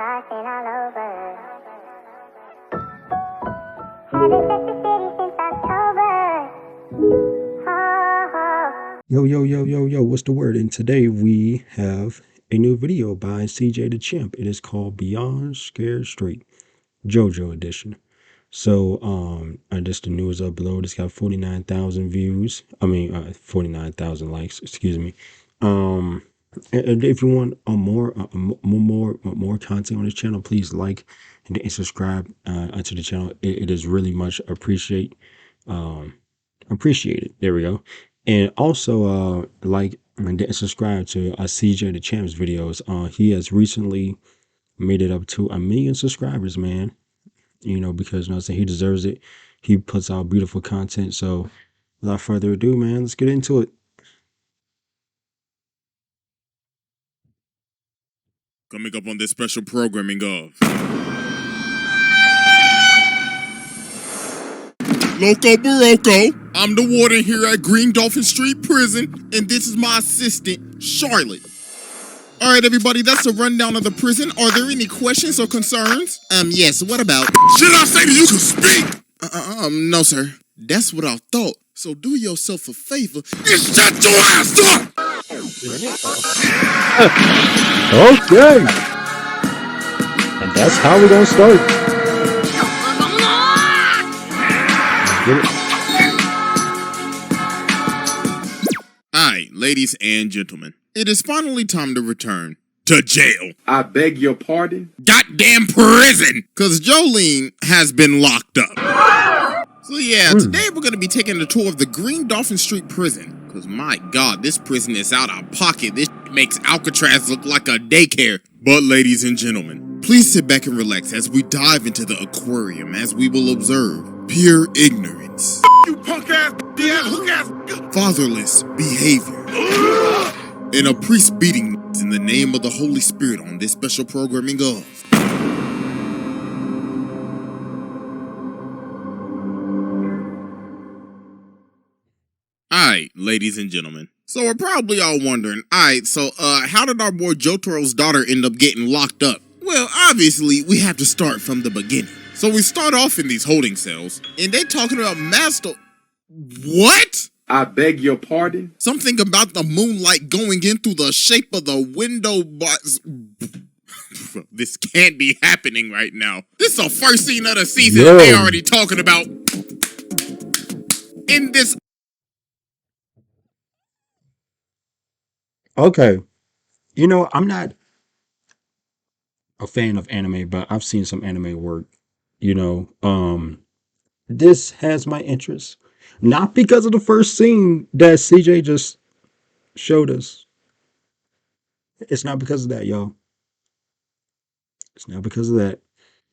crossing all over. Haven't left the city since October. Yo, what's the word? And today we have a new video by Cjdachamp. It is called Beyond Scared Straight, JoJo edition. So, just the news up below. It's got 49,000 views. 49,000 likes, excuse me. And if you want more content on this channel, please like and subscribe to the channel. It is really much appreciated. There we go. And also like and subscribe to Cjdachamp's videos. He has recently made it up to 1 million subscribers, man. You know, because you know what I'm saying, he deserves it. He puts out beautiful content. So without further ado, man, let's get into it. Coming up on this special programming of Loco Barocco. I'm the warden here at Green Dolphin Street Prison, and this is my assistant, Charlotte. All right, everybody, that's a rundown of the prison. Are there any questions or concerns? Yes, what about? Should I say to you to speak? No, sir. That's what I thought. So do yourself a favor and shut your ass up! Okay. And that's how we're gonna start. Alright, ladies and gentlemen, it is finally time to return to jail. I beg your pardon? Goddamn prison! Cause Jolene has been locked up. So yeah, today we're gonna be taking a tour of the Green Dolphin Street Prison. Cause my god, this prison is out of pocket. This makes Alcatraz look like a daycare. But ladies and gentlemen, please sit back and relax as we dive into the aquarium as we will observe pure ignorance. You punk ass, hook ass. Fatherless behavior. And a priest beating in the name of the Holy Spirit on this special programming of Alright, ladies and gentlemen. So we're probably all wondering, alright, so how did our boy Jotaro's daughter end up getting locked up? Well, obviously, we have to start from the beginning. So we start off in these holding cells, and they talking about master... What? I beg your pardon? Something about the moonlight going in through the shape of the window box. This can't be happening right now. This is the first scene of the season and they already talking about in this. Okay. You know, I'm not a fan of anime, but I've seen some anime work. You know, this has my interest. Not because of the first scene that CJ just showed us. It's not because of that, y'all. It's not because of that.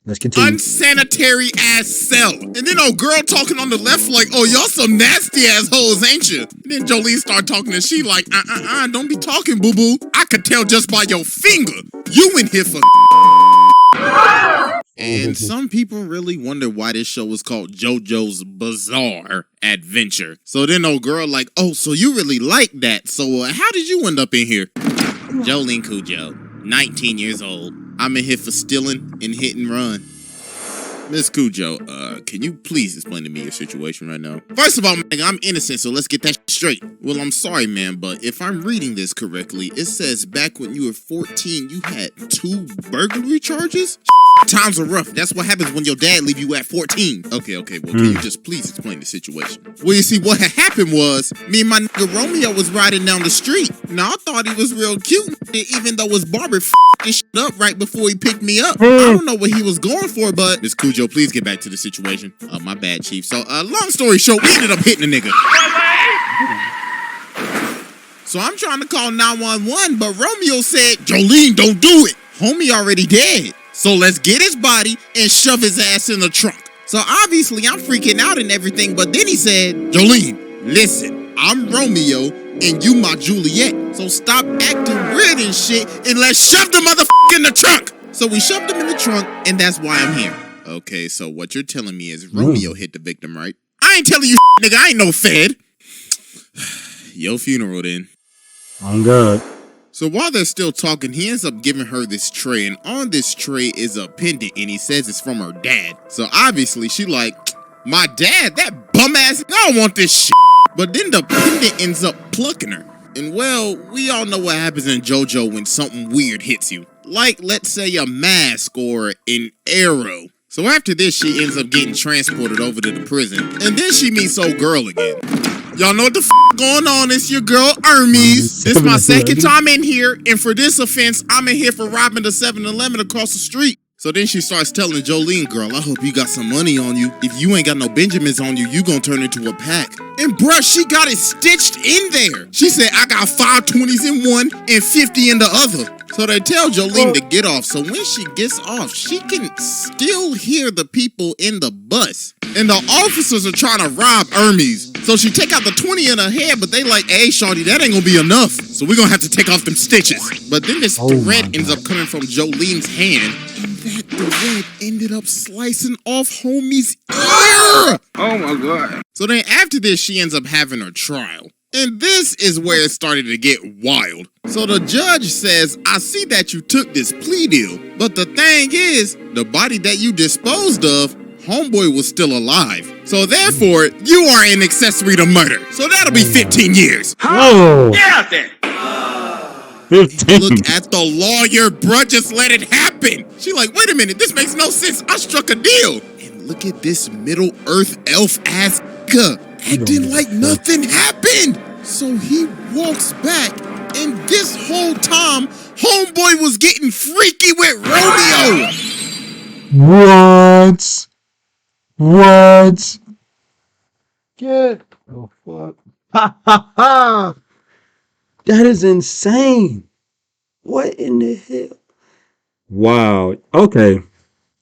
Let's continue. Unsanitary ass cell. And then old girl talking on the left like, oh, y'all some nasty ass hoes, ain't you? And then Jolene start talking and she like, don't be talking, boo-boo. I could tell just by your finger. You in here for And some people really wonder why this show is called JoJo's Bizarre Adventure. So then old girl like, oh, so you really like that. So how did you end up in here? Jolene Cujo, 19 years old. I'm in here for stealing and hit and run. Miss Cujo, can you please explain to me your situation right now? First of all, man, I'm innocent, so let's get that straight. Well, I'm sorry, man, but if I'm reading this correctly, it says back when you were 14, you had 2 burglary charges? Times are rough. That's what happens when your dad leave you at 14. Okay, well, can you just please explain the situation? Well, you see, what had happened was, me and my nigga Romeo was riding down the street. Now, I thought he was real cute, even though his barber f***ed this shit up right before he picked me up. I don't know what he was going for, but Miss Cujo, please get back to the situation. My bad, Chief. So, long story short, we ended up hitting a nigga. So I'm trying to call 911, but Romeo said, Jolene, don't do it. Homie already dead. So let's get his body and shove his ass in the trunk. So obviously I'm freaking out and everything, but then he said, Jolene, listen, I'm Romeo and you my Juliet. So stop acting weird and shit and let's shove the motherfucker in the trunk. So we shoved him in the trunk and that's why I'm here. Okay, so what you're telling me is Romeo hit the victim, right? I ain't telling you nigga, I ain't no fed. Your funeral then. I'm good. So while they're still talking, he ends up giving her this tray, and on this tray is a pendant, and he says it's from her dad. So obviously she like, my dad, that bum ass, I don't want this shit. But then the pendant ends up plucking her. And well, we all know what happens in JoJo when something weird hits you. Like, let's say a mask or an arrow. So after this, she ends up getting transported over to the prison. And then she meets old girl again. Y'all know what the going on? It's your girl, Hermes. This is my second time in here. And for this offense, I'm in here for robbing the 7-Eleven across the street. So then she starts telling Jolene, girl, I hope you got some money on you. If you ain't got no Benjamins on you, you gonna turn into a pack. And bruh, she got it stitched in there. She said, I got 5 20s in one and 50 in the other. So they tell Jolene to get off. So when she gets off, she can still hear the people in the bus. And the officers are trying to rob Hermes. So she take out the 20 in her head, but they like, hey, shorty, that ain't gonna be enough. So we're gonna have to take off them stitches. But then this thread ends up coming from Jolene's hand. And that thread ended up slicing off homie's ear. Oh my God. So then after this, she ends up having her trial. And this is where it started to get wild. So the judge says, I see that you took this plea deal, but the thing is, the body that you disposed of, homeboy was still alive. So therefore, you are an accessory to murder. So that'll be 15 years. Whoa. Get out there. 15. Look at the lawyer, bruh, just let it happen. She like, wait a minute, this makes no sense. I struck a deal. And look at this Middle Earth elf ass acting like nothing happened. So he walks back, and this whole time, homeboy was getting freaky with Romeo. What? What? Get the fuck. Ha ha ha! That is insane. What in the hell? Wow. Okay.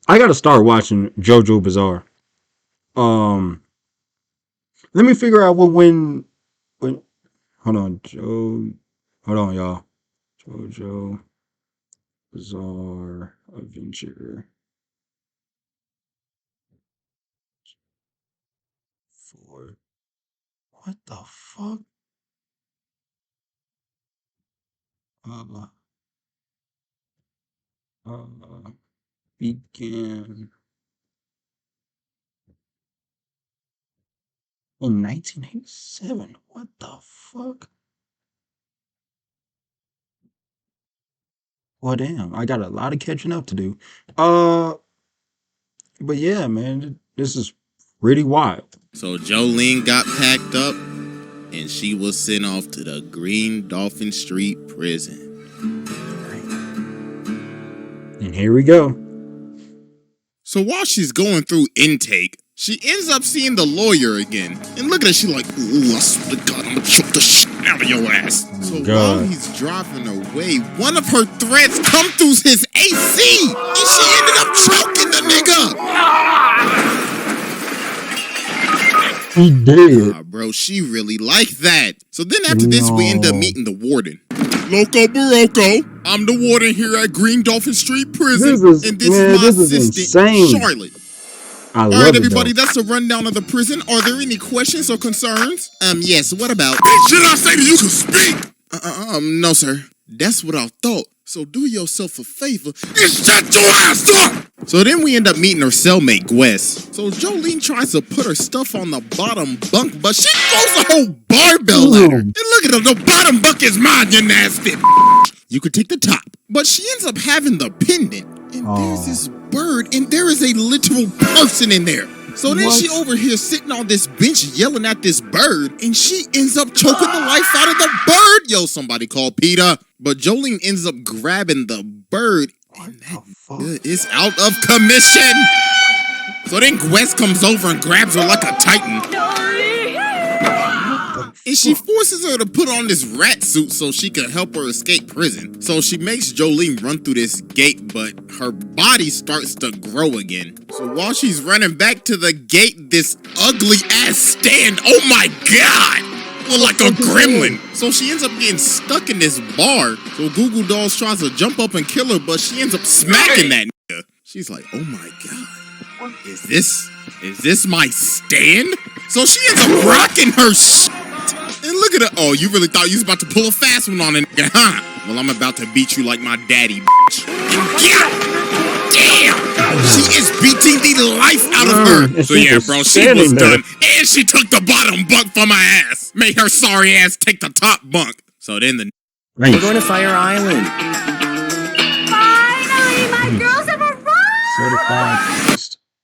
I gotta start watching JoJo Bizarre. Let me figure out when hold on, hold on, y'all. JoJo Bizarre Adventure 4. What the fuck? Began in 1987. What the fuck? Well, damn, I got a lot of catching up to do. But yeah, man, this is pretty wild. So Jolene got packed up, and she was sent off to the Green Dolphin Street prison. And here we go. So while she's going through intake, she ends up seeing the lawyer again. And look at her, she like, ooh, I swear to God, I'm gonna choke the shit out of your ass. So while he's driving away, one of her threads come through his AC, and she ended up choking the nigga. He did. Bro, she really liked that. So then after this, we end up meeting the warden. Loco Barocco, I'm the warden here at Green Dolphin Street Prison, and this is my assistant, Charlotte. I love All right, it, everybody, though. that's a rundown of the prison. Are there any questions or concerns? Yes, what about? Should I say that you can speak? No, sir. That's what I thought. So do yourself a favor and shut your ass up! So then we end up meeting her cellmate, Gwess. So Jolene tries to put her stuff on the bottom bunk, but she throws a whole barbell at her. And look at her, the bottom bunk is mine, you nasty. You could take the top. But she ends up having the pendant, and there's this bird, and there is a literal person in there. So then she over here sitting on this bench yelling at this bird, and she ends up choking the life out of the bird. Yo, somebody call Peter. But Jolene ends up grabbing the bird, and that is out of commission. So then Gwess comes over and grabs her like a titan. And she forces her to put on this rat suit so she can help her escape prison. So she makes Jolene run through this gate, but her body starts to grow again. So while she's running back to the gate, this ugly ass stand, oh my God, look like a gremlin. So she ends up getting stuck in this bar. So Goo Goo Dolls tries to jump up and kill her, but she ends up smacking that nigga. She's like, oh my God, is this my stand? So she ends up rocking her shit. And look at her. Oh, you really thought you was about to pull a fast one on it, huh? Well, I'm about to beat you like my daddy, bitch. Yeah! Damn! She is beating the life out of her. So yeah, bro, she was done. And she took the bottom bunk from my ass. Made her sorry ass take the top bunk. So then the... We're going to Fire Island. Finally, my girls have arrived! Certified.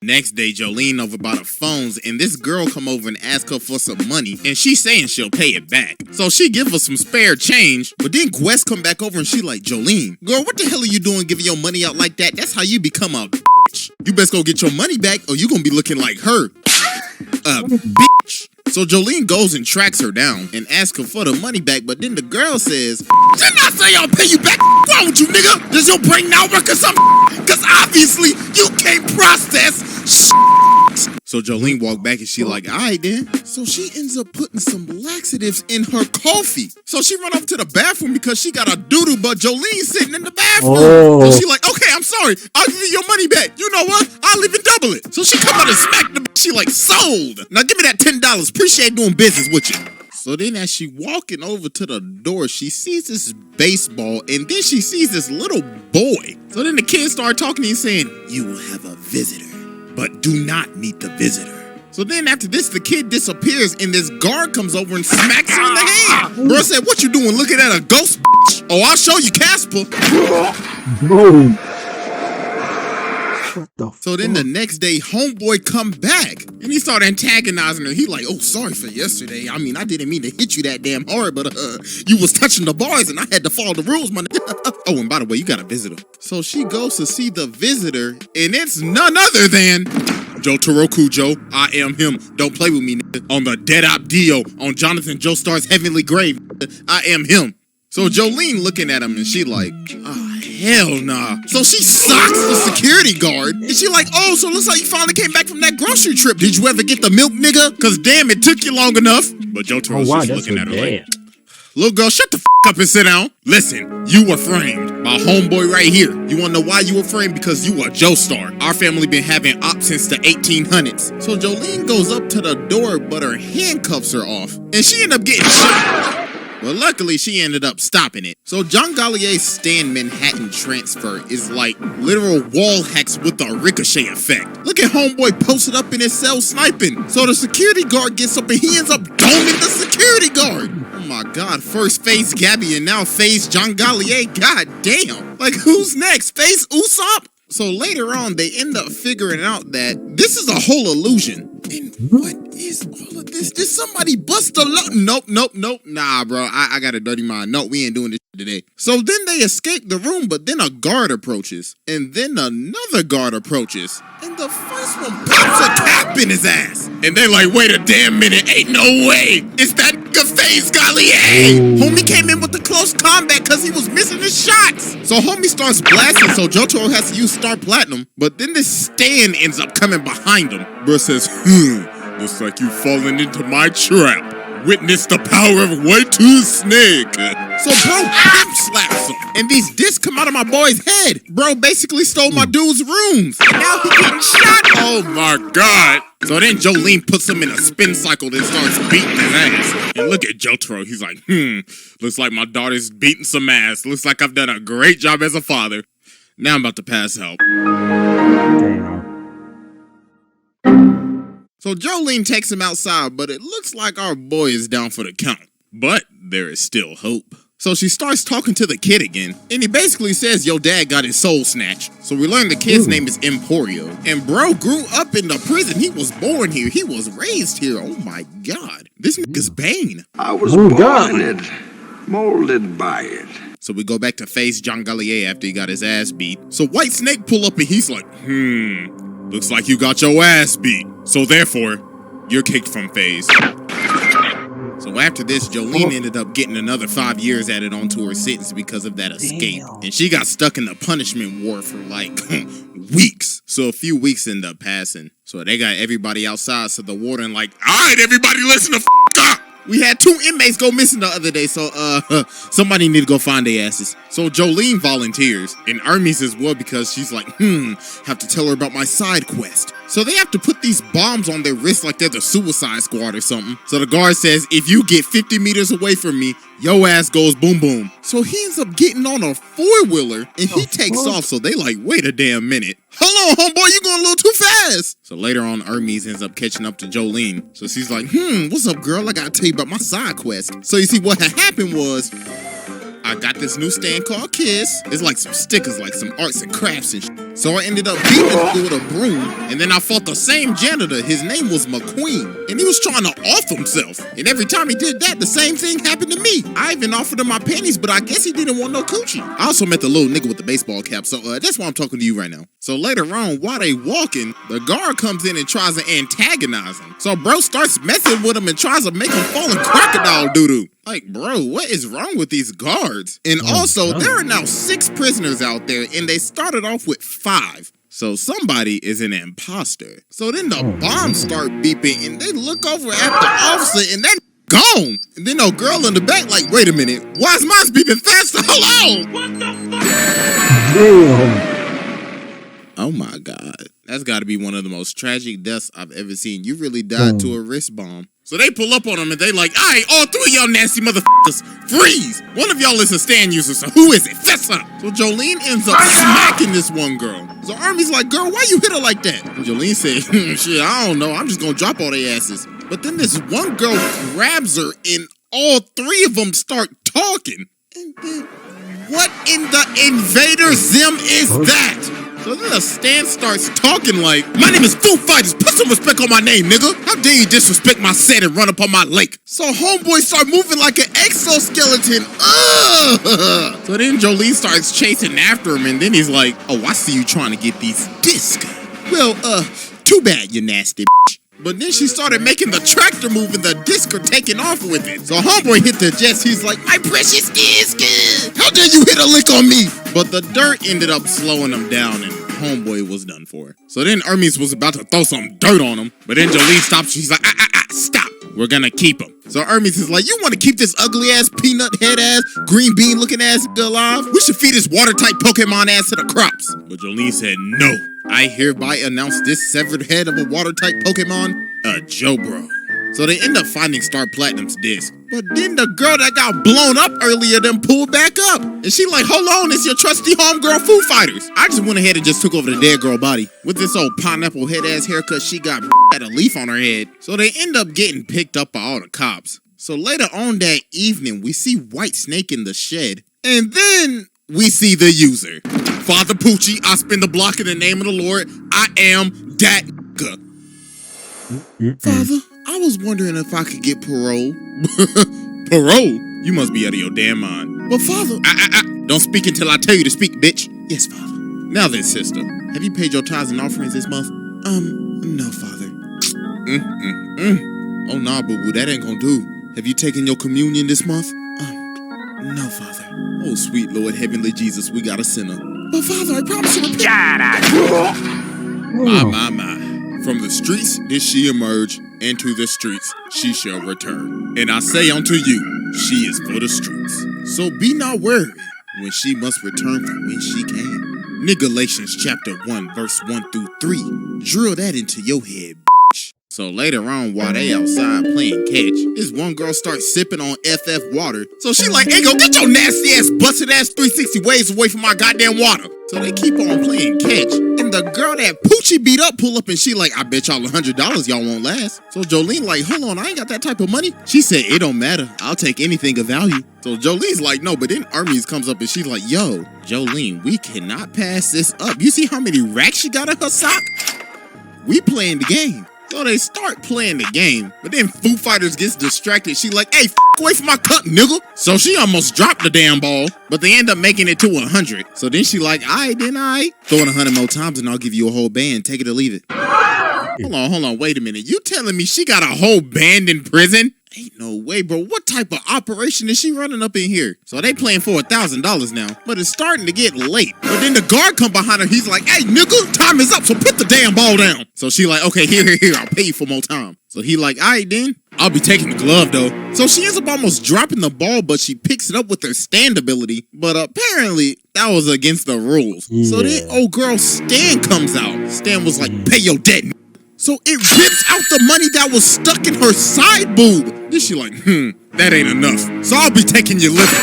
Next day, Jolene over by the phones, and this girl come over and ask her for some money, and she saying she'll pay it back. So she give her some spare change, but then Quest come back over and she like, Jolene, girl, what the hell are you doing giving your money out like that? That's how you become a bitch. You best go get your money back or you gonna be looking like her. Bitch. So Jolene goes and tracks her down and asks her for the money back, but then the girl says, didn't I say I'll pay you back? What's wrong with you, nigga? Does your brain not work or something? Cause obviously you can't process shit. So Jolene walked back and she like, alright then. So she ends up putting some laxatives in her coffee. So she run up to the bathroom because she got a doodle, but Jolene's sitting in the bathroom. Oh. So she like, okay, I'm sorry. I'll give you your money back. You know what? I'll even double it. So she come out and smack the bitch. She like, sold. Now give me that $10. Appreciate doing business with you. So then as she walking over to the door, she sees this baseball and then she sees this little boy. So then the kids start talking to him saying, you will have a visitor, but do not meet the visitor. So then after this, the kid disappears and this guard comes over and smacks her in the hand. Bro said, what you doing looking at a ghost, bitch? Oh, I'll show you, Casper. Bro. What the So then the next day, homeboy come back and he started antagonizing her. He like, oh, sorry for yesterday. I mean, I didn't mean to hit you that damn hard, but you was touching the bars and I had to follow the rules, man. Oh, and by the way, you got a visitor. So she goes to see the visitor and it's none other than Jotaro Kujo. I am him. Don't play with me, nigga. On the Dead Op Dio on Jonathan Joestar's Heavenly Grave. I am him. So Jolene looking at him and she like, oh, hell nah. So she socks the security guard and she like, oh, so it looks like you finally came back from that grocery trip. Did you ever get the milk, nigga? Cause damn, it took you long enough. But Jotaro's just looking at her like, little girl, shut the up and sit down. Listen, you were framed by homeboy right here. You wanna know why you were framed? Because you were Joestar. Our family been having ops since the 1800s. So Jolene goes up to the door, but her handcuffs are off. And she ended up getting shot. Well, luckily, she ended up stopping it. So John Gallier's Stan Manhattan transfer is like literal wall hacks with a ricochet effect. Look at homeboy posted up in his cell sniping. So the security guard gets up and he ends up doming the security guard. Oh my God, first face Gabby and now face John Gallier. God damn. Like, who's next? Face Usopp? So later on, they end up figuring out that this is a whole illusion. And what is all of this? Did somebody bust a Nope. Nah, bro, I got a dirty mind. No, we ain't doing this today. So then they escape the room, but then a guard approaches. And then another guard approaches. And the first one pops a cap in his ass. And they're like, wait a damn minute. Ain't no way. It's that nigga FaZe Gallier. Homie came in with the close combat because he was missing his shots. So homie starts blasting, so Jotaro has to use Star Platinum. But then this Stan ends up coming behind him. Bro says, looks like you've fallen into my trap. Witness the power of White Tooth Snake. So bro pimp slaps him. And these discs come out of my boy's head. Bro basically stole my dude's rooms. And now he getting shot. Oh my God. So then Jolene puts him in a spin cycle and starts beating his ass. And look at Jotaro. He's like, looks like my daughter's beating some ass. Looks like I've done a great job as a father. Now I'm about to pass out. So Jolene takes him outside, but it looks like our boy is down for the count. But there is still hope. So she starts talking to the kid again, and he basically says, yo, dad got his soul snatched. So we learn the kid's name is Emporio. And bro grew up in the prison. He was born here. He was raised here. Oh my God. This nigga's Bane. I was born in it, molded by it. So we go back to face John Gallier after he got his ass beat. So White Snake pull up and he's like, looks like you got your ass beat. So therefore, you're kicked from FaZe. So after this, Jolene ended up getting another 5 years added onto her sentence because of that escape. And she got stuck in the punishment ward for like weeks. So a few weeks ended up passing. So they got everybody outside. So the warden like, all right, everybody listen the f*** up. We had 2 inmates go missing the other day, so somebody need to go find their asses. So Jolene volunteers, and Hermes as well because she's like, have to tell her about my side quest. So they have to put these bombs on their wrists like they're the Suicide Squad or something. So the guard says, if you get 50 meters away from me, your ass goes boom boom. So he ends up getting on a 4-wheeler and he takes off. So they like, wait a damn minute. Hold on, homeboy, you going a little too fast. So later on, Hermes ends up catching up to Jolene. So she's like, what's up, girl? I gotta tell you about my side quest. So you see, what had happened was, I got this new stand called Kiss. It's like some stickers, like some arts and crafts and shit. So I ended up beating him with a broom, and then I fought the same janitor. His name was McQueen, and he was trying to off himself. And every time he did that, the same thing happened to me. I even offered him my panties, but I guess he didn't want no coochie. I also met the little nigga with the baseball cap, so that's why I'm talking to you right now. So later on, while they walking, the guard comes in and tries to antagonize him. So bro starts messing with him and tries to make him fall in crocodile doo-doo. Like, bro, what is wrong with these guards? And also, there are now 6 prisoners out there, and they started off with 5. So somebody is an imposter. So then the bombs start beeping, and they look over at the officer, and that gone. And then no girl in the back like, wait a minute, why is mine beeping faster? Hold on. What the fuck? Oh my God. That's got to be one of the most tragic deaths I've ever seen. You really died to a wrist bomb. So they pull up on him and they like, all right, all 3 of y'all nasty motherfuckers, freeze. One of y'all is a stand user, so who is it? Fess up. So Jolene ends up smacking this one girl. So Army's like, girl, why you hit her like that? And Jolene said, shit, I don't know. I'm just going to drop all their asses. But then this one girl grabs her and all 3 of them start talking. And then what in the invader zim is that? So then the stand starts talking like, my name is Foo Fighters, put some respect on my name, nigga. How dare you disrespect my set and run up on my lake? So homeboy start moving like an exoskeleton. Ugh. So then Jolene starts chasing after him and then he's like, oh, I see you trying to get these discs. Well, too bad, you nasty bitch. But then she started making the tractor move and the disc are taking off with it. So homeboy hit the jets. He's like, my precious disc. How dare you hit a lick on me? But the dirt ended up slowing him down and homeboy was done for. So then Hermes was about to throw some dirt on him. But then Jolene stopped. She's like, stop. We're gonna keep him. So Hermes is like, you want to keep this ugly ass, peanut head ass, green bean looking ass alive? We should feed this watertight Pokemon ass to the crops. But Jolene said, no. I hereby announce this severed head of a water-type Pokemon, a Jobro. So they end up finding Star Platinum's disc. But then the girl that got blown up earlier then pulled back up. And she like, hold on, it's your trusty homegirl Foo Fighters. I just went ahead and just took over the dead girl body. With this old pineapple head-ass haircut, she got had a leaf on her head. So they end up getting picked up by all the cops. So later on that evening, we see White Snake in the shed. And then we see the user. Father Poochie, I spin the block in the name of the Lord. I am that nigga. Father, I was wondering if I could get parole. Parole? You must be out of your damn mind. But Father, don't speak until I tell you to speak, bitch. Yes, Father. Now then, sister, have you paid your tithes and offerings this month? No, Father. Oh, nah, boo-boo, that ain't gonna do. Have you taken your communion this month? No, Father. Oh, sweet Lord, heavenly Jesus, we got a sinner. But Father, I promise you my. From the streets did she emerge, and to the streets she shall return. And I say unto you, she is for the streets. So be not worried when she must return from when she came. Galatians chapter 1, verse 1 through 3. Drill that into your head, bitch. So later on, while they outside playing catch, this one girl starts sipping on FF water. So she like, hey, go get your nasty ass, busted ass 360 waves away from my goddamn water. So they keep on playing catch. And the girl that Poochie beat up pull up and she like, I bet y'all $100 y'all won't last. So Jolene like, hold on, I ain't got that type of money. She said, it don't matter. I'll take anything of value. So Jolene's like, no, but then Hermes comes up and she's like, yo, Jolene, we cannot pass this up. You see how many racks she got in her sock? We playing the game. So they start playing the game, but then Foo Fighters gets distracted. She like, hey, away from my cup, nigga. So she almost dropped the damn ball, but they end up making it to 100. So then she like, all right, then I throw it 100 more times and I'll give you a whole band. Take it or leave it. Hold on, wait a minute. You telling me she got a whole band in prison? Ain't no way, bro. What type of operation is she running up in here? So they playing for $1,000 now, but it's starting to get late. But then the guard come behind her. He's like, hey, nigga, time is up, so put the damn ball down. So she like, okay, here, I'll pay you for more time. So he like, all right then, I'll be taking the glove though. So she ends up almost dropping the ball, but she picks it up with her stand ability. But apparently that was against the rules. Yeah. So then old girl Stan comes out. Stan was like, pay your debt. So it rips out the money that was stuck in her side boob. Then she like, that ain't enough. So I'll be taking your liver.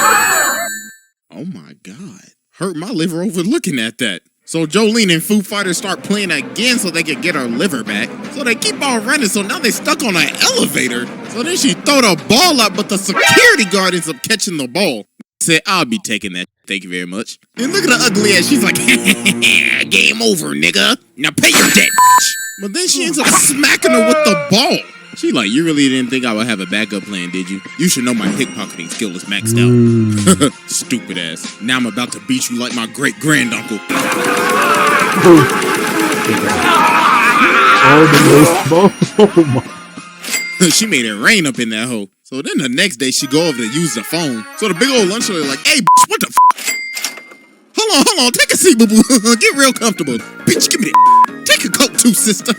Oh my God. Hurt my liver over looking at that. So Jolene and Foo Fighters start playing again so they can get her liver back. So they keep on running, so now they stuck on an elevator. So then she throw the ball up, but the security guard ends up catching the ball. Said, I'll be taking that. Thank you very much. And look at her ugly ass. She's like, game over, nigga. Now pay your debt, bitch. But then she ends up smacking her with the ball. She like, you really didn't think I would have a backup plan, did you? You should know my pickpocketing skill is maxed out. Stupid ass. Now I'm about to beat you like my great-granduncle. She made it rain up in that hole. So then the next day, she go over to use the phone. So the big old lunch lady like, hey, bitch, what the f***? Hold on, take a seat, boo-boo. Get real comfortable. Bitch, give me that. Take a coat too, sister.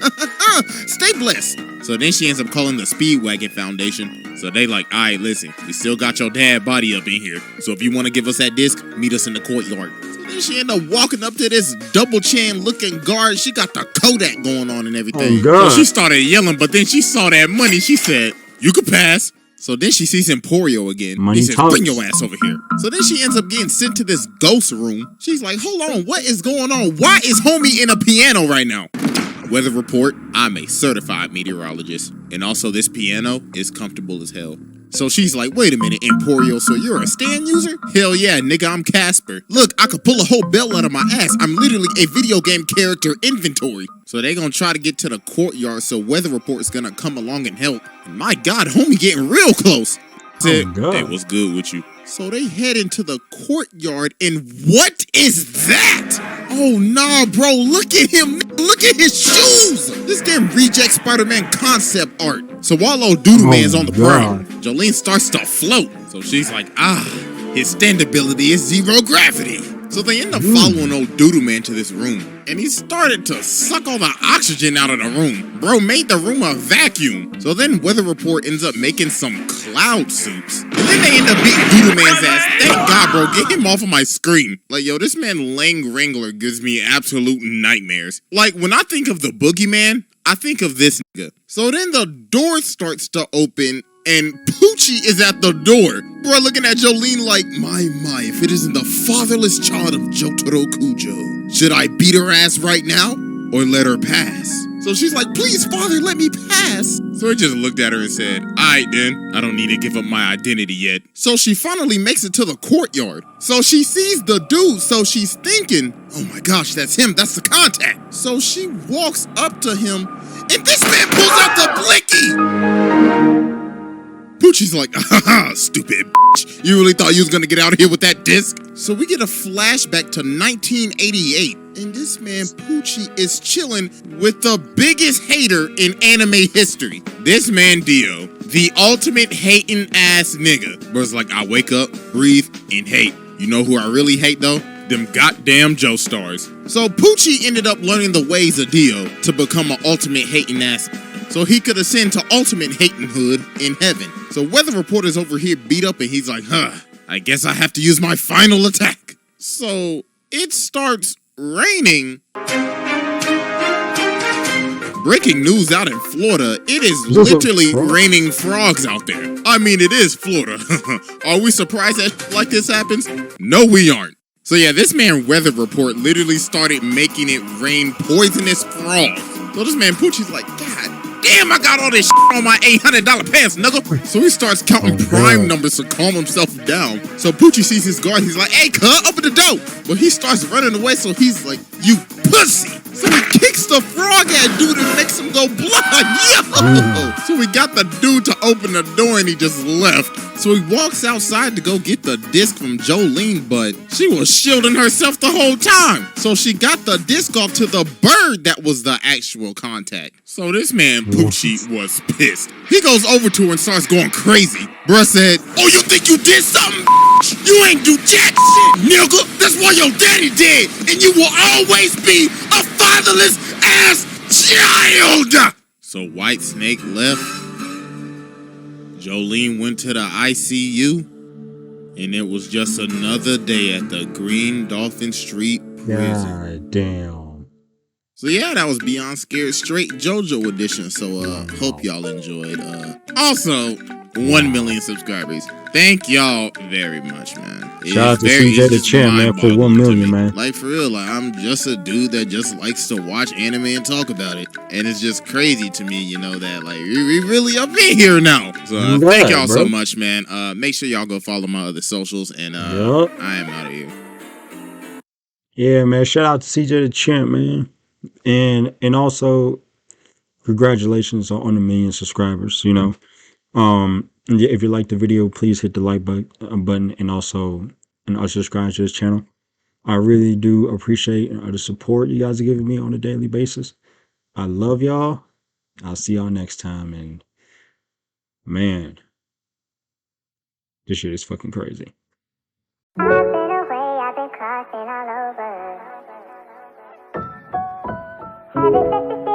Stay blessed. So then she ends up calling the Speedwagon Foundation. So they like, all right, listen, we still got your dad body up in here. So if you want to give us that disc, meet us in the courtyard. So then she ended up walking up to this double chin looking guard. She got the Kodak going on and everything. Oh, God. So she started yelling, but then she saw that money. She said, you could pass. So then she sees Emporio again. Money He says, talks. bring your ass over here. So then she ends up getting sent to this ghost room. She's like, hold on, what is going on? Why is homie in a piano right now? Weather report, I'm a certified meteorologist. And also this piano is comfortable as hell. So she's like, wait a minute, Emporio, so you're a stand user? Hell yeah, nigga, I'm Casper. Look, I could pull a whole bell out of my ass. I'm literally a video game character inventory. So they gonna try to get to the courtyard, so weather report is gonna come along and help. And my God, homie getting real close. Said, God. hey, what's good with you? So they head into the courtyard, and what is that? Oh, nah, bro, look at him. Look at his shoes. This damn reject Spider-Man concept art. So while old Doodle Man's on the ground, Jolene starts to float. So she's like, his stand ability is zero gravity. So they end up following old Doodle Man to this room. And he started to suck all the oxygen out of the room. Bro made the room a vacuum. So then Weather Report ends up making some cloud suits. And then they end up beating Doodle Man's ass. Thank God, bro. Get him off of my screen. Like, yo, this man Lang Wrangler gives me absolute nightmares. Like, when I think of the Boogeyman, I think of this nigga. So then the door starts to open and Poochie is at the door. Bro looking at Jolene like, my, if it isn't the fatherless child of Jotaro Kujo. Should I beat her ass right now or let her pass? So she's like, please, father, let me pass. So he just looked at her and said, all right, then. I don't need to give up my identity yet. So she finally makes it to the courtyard. So she sees the dude. So she's thinking, oh my gosh, that's him. That's the contact. So she walks up to him and this man pulls out the blicky. Poochie's like, stupid bitch. You really thought you was gonna get out of here with that disc? So we get a flashback to 1988. And this man, Poochie, is chilling with the biggest hater in anime history. This man, Dio, the ultimate hating ass nigga. Bro's like, I wake up, breathe, and hate. You know who I really hate though? Them goddamn Joestars. So Poochie ended up learning the ways of Dio to become an ultimate hating ass. So he could ascend to ultimate hating hood in heaven. So Weather Reporter's over here beat up and he's like, I guess I have to use my final attack. So it starts raining. Breaking news out in Florida, it is literally raining frogs out there. I mean, it is Florida. Are we surprised that like this happens? No, we aren't. So yeah, this man Weather Report literally started making it rain poisonous frogs. So this man Poochie's like, God damn, I got all this shit on my $800 pants, nigga. So he starts counting prime numbers to calm himself down. So Poochie sees his guard. He's like, hey, cuz, open the door. But he starts running away. So he's like, you pussy. So he kicks the frog at dude and makes him go blind. Yo. So we got the dude to open the door and he just left. So he walks outside to go get the disc from Jolene, but she was shielding herself the whole time. So she got the disc off to the bird that was the actual contact. So this man, Poochie, was pissed. He goes over to her and starts going crazy. Bruh said, oh, you think you did something, bitch? You ain't do jack shit, nigga. That's why your daddy dead. And you will always be a fatherless ass child. So White Snake left. Jolene went to the ICU. And it was just another day at the Green Dolphin Street prison. God damn. So yeah, that was Beyond Scared Straight JoJo edition. So hope y'all enjoyed. Also, 1 million subscribers. Thank y'all very much, man. Shout out to Cjdachamp, man, for 1 million, man. Like, for real, like, I'm just a dude that just likes to watch anime and talk about it. And it's just crazy to me, you know, that, like, we really up in here now. So, thank y'all so much, man. Make sure y'all go follow my other socials. And I am out of here. Yeah, man. Shout out to Cjdachamp, man. And also, congratulations on the 1 million subscribers, you know. Yeah, if you like the video, please hit the like button and also subscribe to this channel. I really do appreciate the support you guys are giving me on a daily basis. I love y'all. I'll see y'all next time. And man, this shit is fucking crazy. I've been away, I've been crossing all over. Haven't set the